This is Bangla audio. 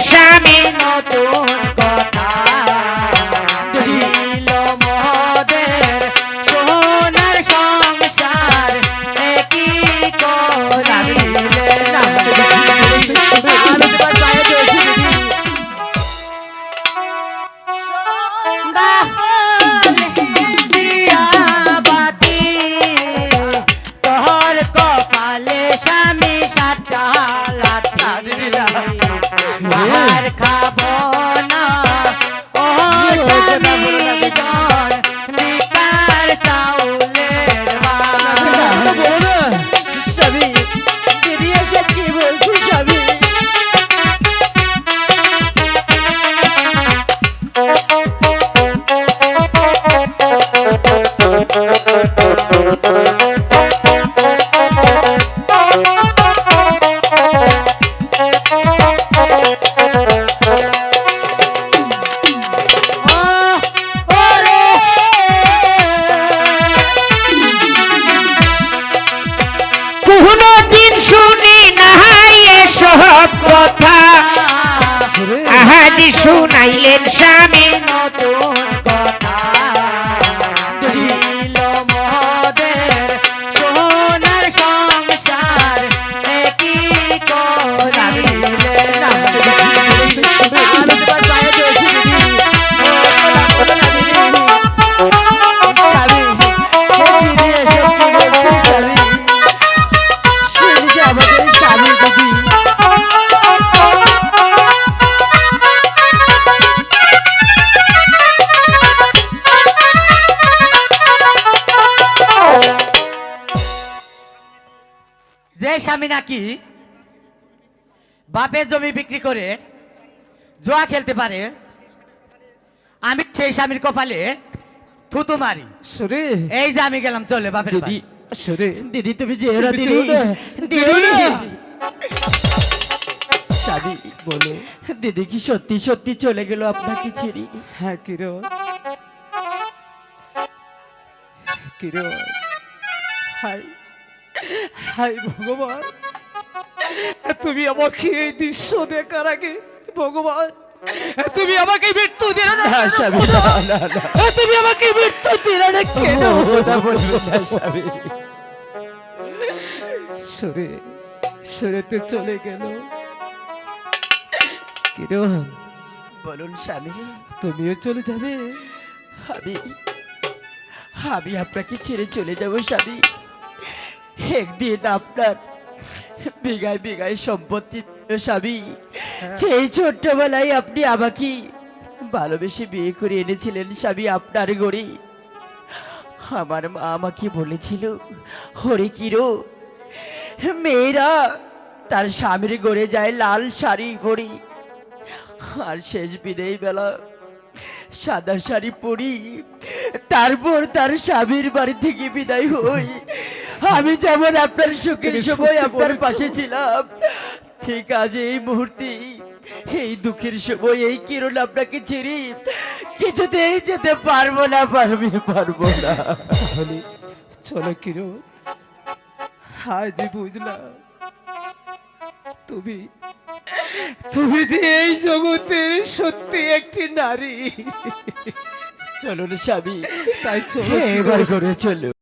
স্বামী নতুন কথা দিল মোদের সোনার সংসার কি করিলে দিয়া বাতি তোর কপালে স্বামী সাতটা লাথি আর খাবো না ও স্বামী জন বেকার চাউলের ভাত স্বামী দিদি এসব কি বলছো স্বামী কোনদিন শুনি নাই এসব কথা আজ শুনাইলেন স্বামী নতুন কথা দিল মোদের সোনার সংসার কি করিলে যে স্বামী নাকি বাপের জমি বিক্রি করে জুয়া খেলতে পারে আমি সেই স্বামীর কপালে থুতু মারি সরে এই যে আমি গেলাম চলে বাপের দিদি সরে দিদি তুমি যেও না তুমি দিদি যেও না। দিদি শাদি বলো দিদি কি সত্যি সত্যি চলে গেল আপনাকে ছেড়ে হ্যাঁ কিরণ কিরণ হাই হাই ভগবান তুমি আমাকে এই দৃশ্য দেখার আগে ভগবান তুমি আমাকে মৃত্যু দিলে না না স্বামী না না না তুমি আমাকে মৃত্যু দিলে না কেন ওটা বলবেন না স্বামী সরে সরেতে চলে গেল কিরণ বলুন স্বামী তুমিও চলে যাবে আমি আমি আপনাকে ছেড়ে চলে যাব স্বামী একদিন আপনার বিঘায় বিঘায় সম্পত্তি ছিল স্বামী সেই ছোট্টবেলায় আপনি আমাকে ভালোবেসে বিয়ে করে এনেছিলেন স্বামী আপনার গড়ি আমার মা আমাকে বলেছিল হরে কিরো মেয়েরা তার স্বামীর গড়ে যায় লাল শাড়ি পরি আর শেষ বিদেয় বেলা সাদা শাড়ি পরি তারপর তার স্বামীর বাড়ি থেকে বিদায় হই আমি যেমন আপনার সুখের সময় আপনার পাশে ছিলাম ঠিক আজ এই মুহূর্তে এই দুঃখের সময় এই কিরণ আপনাকে ছেড়ে কিছুতেই যেতে পারবো না পারবো না তাহলে চলো কিরণ আজ বুঝলাম তুমি তুমি যে এই জগতের সত্যি একটি নারী চলুন স্বামী তাই চলো এবার করে চলো